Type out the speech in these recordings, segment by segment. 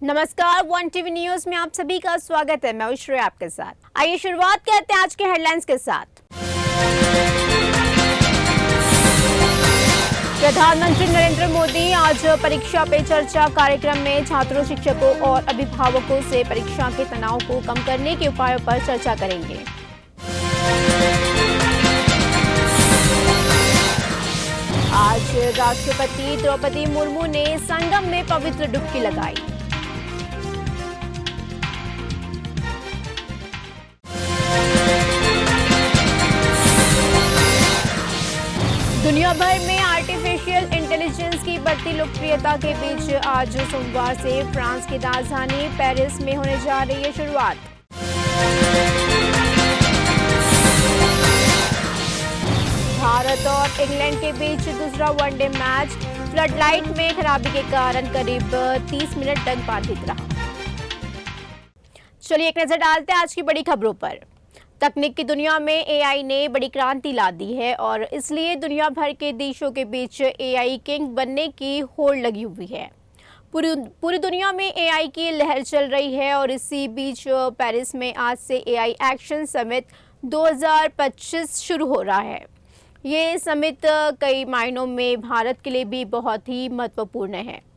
नमस्कार, one TV news में आप सभी का स्वागत है। मैं उश्रेया आपके साथ। आइए शुरुआत करते हैं आज के हेडलाइंस के साथ। प्रधानमंत्री नरेंद्र मोदी आज परीक्षा पे चर्चा कार्यक्रम में छात्रों, शिक्षकों और अभिभावकों से परीक्षा के तनाव को कम करने के उपायों पर चर्चा करेंगे। आज राष्ट्रपति द्रौपदी मुर्मू ने संगम में पवित्र डुबकी लगाई। दुनिया भर में आर्टिफिशियल इंटेलिजेंस की बढ़ती लोकप्रियता के बीच आज सोमवार से फ्रांस की राजधानी पेरिस में होने जा रही है शुरुआत। भारत और इंग्लैंड के बीच दूसरा वनडे मैच फ्लडलाइट में खराबी के कारण करीब 30 मिनट तक बाधित रहा। चलिए एक नजर डालते हैं आज की बड़ी खबरों पर। तकनीक की दुनिया में एआई ने बड़ी क्रांति ला दी है और इसलिए दुनिया भर के देशों के बीच एआई किंग बनने की होड़ लगी हुई है। पूरी दुनिया में एआई की लहर चल रही है और इसी बीच पेरिस में आज से एआई एक्शन समिट 2025 शुरू हो रहा है। ये समिट कई मायनों में भारत के लिए भी बहुत ही महत्वपूर्ण है।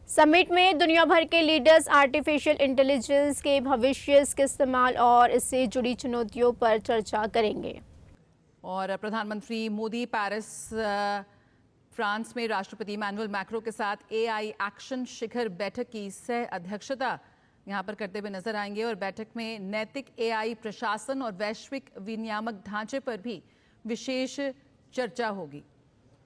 समिट में दुनिया भर के लीडर्स आर्टिफिशियल इंटेलिजेंस के भविष्य के इस्तेमाल और इससे जुड़ी चुनौतियों पर चर्चा करेंगे। और प्रधानमंत्री मोदी पेरिस फ्रांस में राष्ट्रपति इमैनुअल मैक्रो के साथ एआई एक्शन शिखर बैठक की सह अध्यक्षता यहां पर करते हुए नजर आएंगे और बैठक में नैतिक एआई प्रशासन और वैश्विक विनियामक ढांचे पर भी विशेष चर्चा होगी।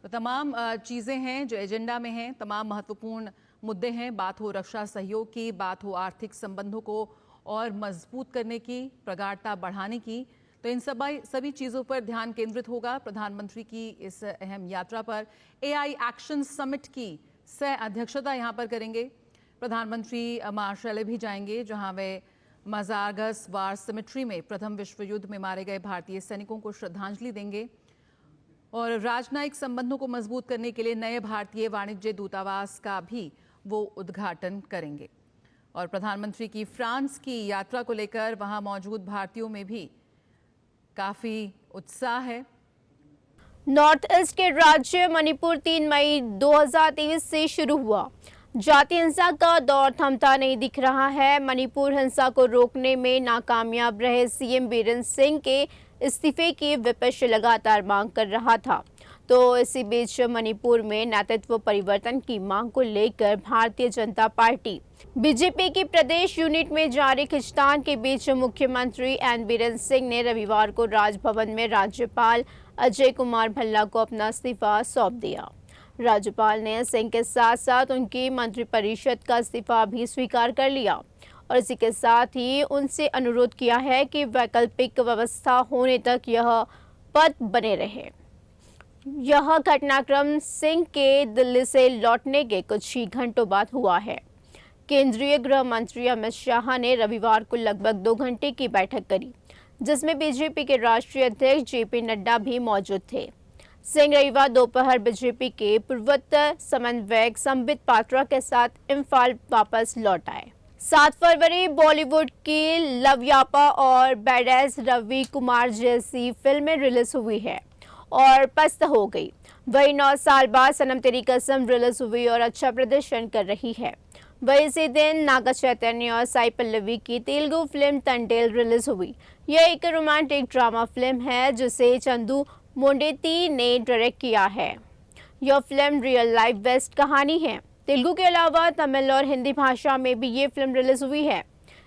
तो तमाम चीज़ें हैं जो एजेंडा में हैं, तमाम महत्वपूर्ण मुद्दे हैं। बात हो रक्षा सहयोग की, बात हो आर्थिक संबंधों को और मजबूत करने की, प्रगाढ़ता बढ़ाने की, तो इन सभी चीज़ों पर ध्यान केंद्रित होगा प्रधानमंत्री की इस अहम यात्रा पर। एआई एक्शन समिट की सह अध्यक्षता यहाँ पर करेंगे। प्रधानमंत्री मार्शल भी जाएंगे जहाँ वे मजारगस वार सिमेट्री में प्रथम विश्व युद्ध में मारे गए भारतीय सैनिकों को श्रद्धांजलि देंगे और राजनयिक संबंधों को मजबूत करने के लिए नए भारतीय वाणिज्य दूतावास का भी वो उद्घाटन करेंगे। और प्रधानमंत्री की फ्रांस की यात्रा को लेकर वहां मौजूद भारतीयों में भी काफी उत्साह है। नॉर्थ ईस्ट के राज्य मणिपुर 3 मई 2023 से शुरू हुआ जाति हिंसा का दौर थमता नहीं दिख रहा है। मणिपुर हिंसा को रोकने में नाकामयाब रहे सीएम बीरेन सिंह के इस्तीफे की विपक्ष लगातार मांग कर रहा था। तो इसी बीच मणिपुर में नेतृत्व परिवर्तन की मांग को लेकर भारतीय जनता पार्टी बीजेपी की प्रदेश यूनिट में जारी खींचतान के बीच मुख्यमंत्री एन बीरेन सिंह ने रविवार को राजभवन में राज्यपाल अजय कुमार भल्ला को अपना इस्तीफा सौंप दिया। राज्यपाल ने सिंह के साथ साथ उनकी मंत्रिपरिषद का इस्तीफा भी स्वीकार कर लिया और इसी के साथ ही उनसे अनुरोध किया है कि वैकल्पिक व्यवस्था होने तक यह पद बने रहे। यह घटनाक्रम सिंह के दिल्ली से लौटने के कुछ ही घंटों बाद हुआ है। केंद्रीय गृह मंत्री अमित शाह ने रविवार को लगभग 2 घंटे की बैठक करी जिसमें बीजेपी के राष्ट्रीय अध्यक्ष जेपी नड्डा भी मौजूद थे। सिंह रविवार दोपहर बीजेपी के पूर्वोत्तर समन्वयक संबित पात्रा के साथ इम्फाल वापस लौट आए। 7 फरवरी बॉलीवुड की लवयापा और बैडएस रवि कुमार जैसी फिल्में रिलीज हुई है और पस्त हो गई। वही 9 साल बाद सनम तेरी कसम रिलीज हुई और अच्छा प्रदर्शन कर रही है। वही इसी दिन नागा चैतन्य और साई पल्लवी की तेलुगु फिल्म तंडेल रिलीज हुई। यह एक रोमांटिक ड्रामा फिल्म है जिसे चंदू मोंडेती ने डायरेक्ट किया है। यह फिल्म रियल लाइफ बेस्ड कहानी है। तेलुगु के अलावा तमिल और हिंदी भाषा में भी ये फिल्म रिलीज हुई है।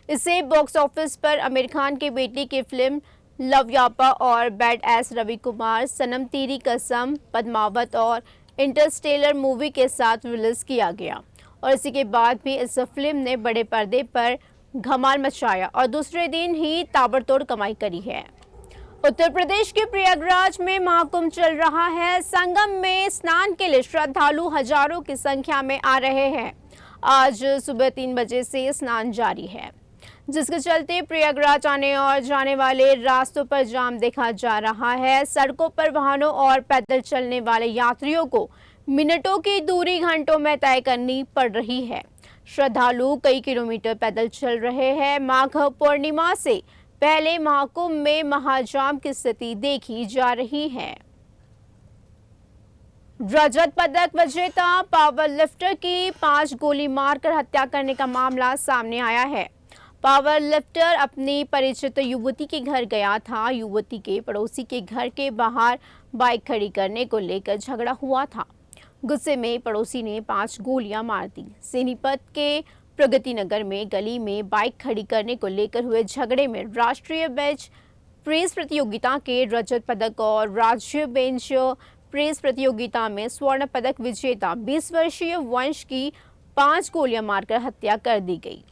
इसे बॉक्स ऑफिस पर आमिर खान की बेटी की फिल्म लवयापा और बैड एस रवि कुमार, सनम तेरी कसम, पद्मावत और इंटरस्टेलर मूवी के साथ रिलीज किया गया और इसी के बाद भी इस फिल्म ने बड़े पर्दे पर धमाल मचाया और दूसरे दिन ही ताबड़तोड़ कमाई करी है। उत्तर प्रदेश के प्रयागराज में महाकुंभ चल रहा है। संगम में स्नान के लिए श्रद्धालु हजारों की संख्या में आ रहे हैं। आज सुबह 3 बजे से स्नान जारी है जिसके चलते प्रयागराज आने और जाने वाले रास्तों पर जाम देखा जा रहा है। सड़कों पर वाहनों और पैदल चलने वाले यात्रियों को मिनटों की दूरी घंटों में तय करनी पड़ रही है। श्रद्धालु कई किलोमीटर पैदल चल रहे हैं। माघ पूर्णिमा से पहले महाकुंभ में महाजाम की स्थिति देखी जा रही है। रजत पदक विजेता पावर लिफ्टर की 5 गोली मारकर हत्या करने का मामला सामने आया है। पावर लिफ्टर अपनी परिचित युवती के घर गया था। युवती के पड़ोसी के घर के बाहर बाइक खड़ी करने को लेकर झगड़ा हुआ था। गुस्से में पड़ोसी ने 5 गोलियां मार दी। सोनीपत के प्रगति नगर में गली में बाइक खड़ी करने को लेकर हुए झगड़े में राष्ट्रीय बेंच प्रेस प्रतियोगिता के रजत पदक और राज्य बेंच प्रेस प्रतियोगिता में स्वर्ण पदक विजेता 20 वर्षीय वंश की 5 गोलियां मारकर हत्या कर दी गई।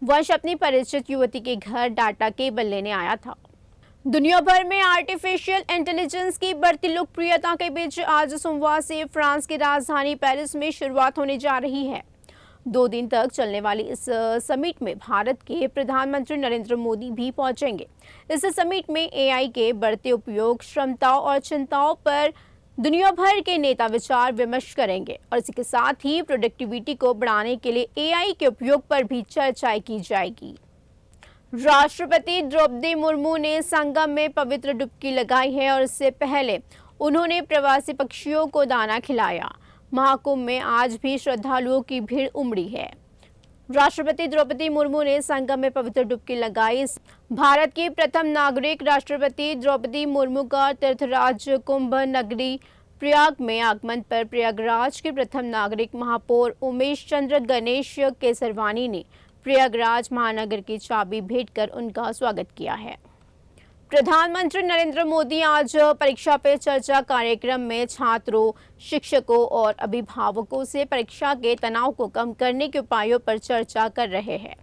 वंश अपनी परिचित युवती के घर डाटा केबल लेने आया था। दुनिया भर में आर्टिफिशियल इंटेलिजेंस की बढ़ती लोकप्रियता के बीच आज सोमवार से फ्रांस की राजधानी पेरिस में शुरुआत होने जा रही है। 2 दिन तक चलने वाली इस समिट में भारत के प्रधानमंत्री नरेंद्र मोदी भी पहुंचेंगे। इस समिट में एआई के बढ़ते उपयोग, क्षमताओं और चिंताओं पर दुनिया भर के नेता विचार विमर्श करेंगे और इसी के साथ ही प्रोडक्टिविटी को बढ़ाने के लिए एआई के उपयोग पर भी चर्चा की जाएगी। राष्ट्रपति द्रौपदी मुर्मू ने संगम में पवित्र डुबकी लगाई है और इससे पहले उन्होंने प्रवासी पक्षियों को दाना खिलाया। महाकुंभ में आज भी श्रद्धालुओं की भीड़ उमड़ी है। राष्ट्रपति द्रौपदी मुर्मू ने संगम में पवित्र डुबकी लगाई। भारत की प्रथम नागरिक राष्ट्रपति द्रौपदी मुर्मू का तीर्थराज कुंभ नगरी प्रयाग में आगमन पर प्रयागराज के प्रथम नागरिक महापौर उमेश चंद्र गणेश केसरवानी ने प्रयागराज महानगर की चाबी भेंट कर उनका स्वागत किया है। प्रधानमंत्री नरेंद्र मोदी आज परीक्षा पे चर्चा कार्यक्रम में छात्रों, शिक्षकों और अभिभावकों से परीक्षा के तनाव को कम करने के उपायों पर चर्चा कर रहे हैं।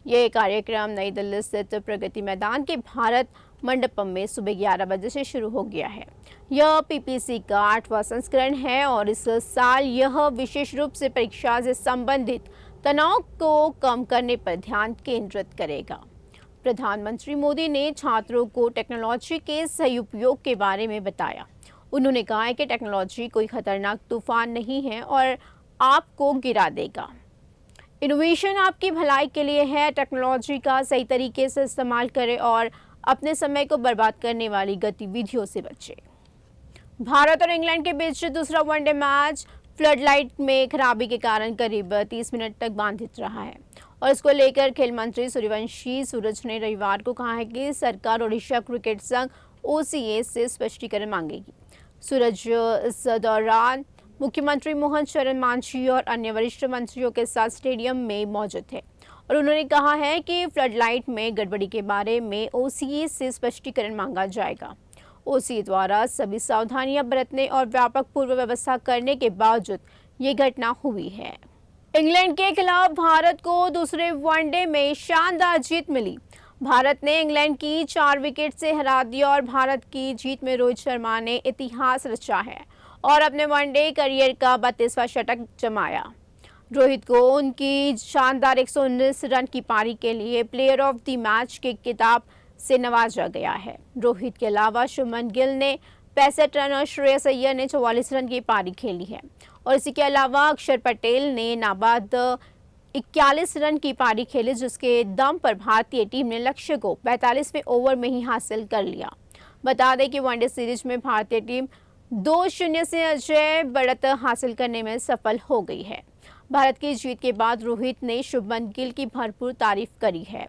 ये कार्यक्रम नई दिल्ली स्थित प्रगति मैदान के भारत मंडपम में सुबह 11 बजे से शुरू हो गया है। यह पीपीसी का 8वां संस्करण है और इस साल यह विशेष रूप से परीक्षा से संबंधित तनाव को कम करने पर ध्यान केंद्रित करेगा। प्रधानमंत्री मोदी ने छात्रों को टेक्नोलॉजी के सही उपयोग के बारे में बताया। उन्होंने कहा है कि टेक्नोलॉजी कोई खतरनाक तूफान नहीं है और आपको गिरा देगा। इनोवेशन आपकी भलाई के लिए है। टेक्नोलॉजी का सही तरीके से इस्तेमाल करें और अपने समय को बर्बाद करने वाली गतिविधियों से बचें। भारत और इंग्लैंड के बीच दूसरा वनडे मैच फ्लडलाइट में खराबी के कारण करीब 30 मिनट तक बाधित रहा है और इसको लेकर खेल मंत्री सूर्यवंशी सूरज ने रविवार को कहा है कि सरकार ओडिशा क्रिकेट संघ ओसीए से स्पष्टीकरण मांगेगी। सूरज इस दौरान मुख्यमंत्री मोहन चरण मांझी और अन्य वरिष्ठ मंत्रियों के साथ स्टेडियम में मौजूद थे और उन्होंने कहा है कि फ्लडलाइट में गड़बड़ी के बारे में ओसीए से स्पष्टीकरण मांगा जाएगा। ओसीए द्वारा सभी सावधानियां बरतने और व्यापक पूर्व व्यवस्था करने के बावजूद ये घटना हुई है। इंग्लैंड के खिलाफ भारत को दूसरे वनडे में शानदार जीत मिली। भारत ने इंग्लैंड की 4 विकेट से हरा दिया और भारत की जीत में रोहित शर्मा ने इतिहास रचा है और अपने वनडे करियर का 32वां शतक जमाया। रोहित को उनकी शानदार 119 रन की पारी के लिए प्लेयर ऑफ द मैच के खिताब से नवाजा गया है। रोहित के अलावा शुभमन गिल ने 65 रन और श्रेयस अय्यर ने 44 रन की पारी खेली है और इसी के अलावा अक्षर पटेल ने नाबाद 41 रन की पारी खेली, जिसके दम पर भारतीय टीम ने लक्ष्य को 45वें ओवर में ही हासिल कर लिया। बता दें कि वनडे सीरीज में भारतीय टीम 2-0 से अजय बढ़त हासिल करने में सफल हो गई है। भारत की जीत के बाद रोहित ने शुभमन गिल की भरपूर तारीफ करी है।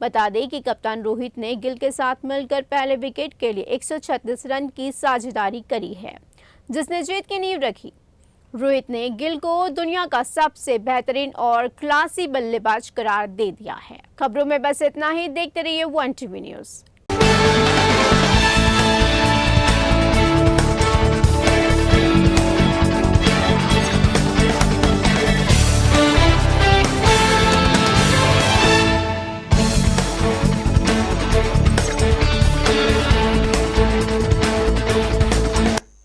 बता दें कि कप्तान रोहित ने गिल के साथ मिलकर पहले विकेट के लिए 136 रन की साझेदारी करी है, जिसने जीत की नींव रखी। रोहित ने गिल को दुनिया का सबसे बेहतरीन और क्लासी बल्लेबाज करार दे दिया है। खबरों में बस इतना ही। देखते रहिए 1 टीवी न्यूज़।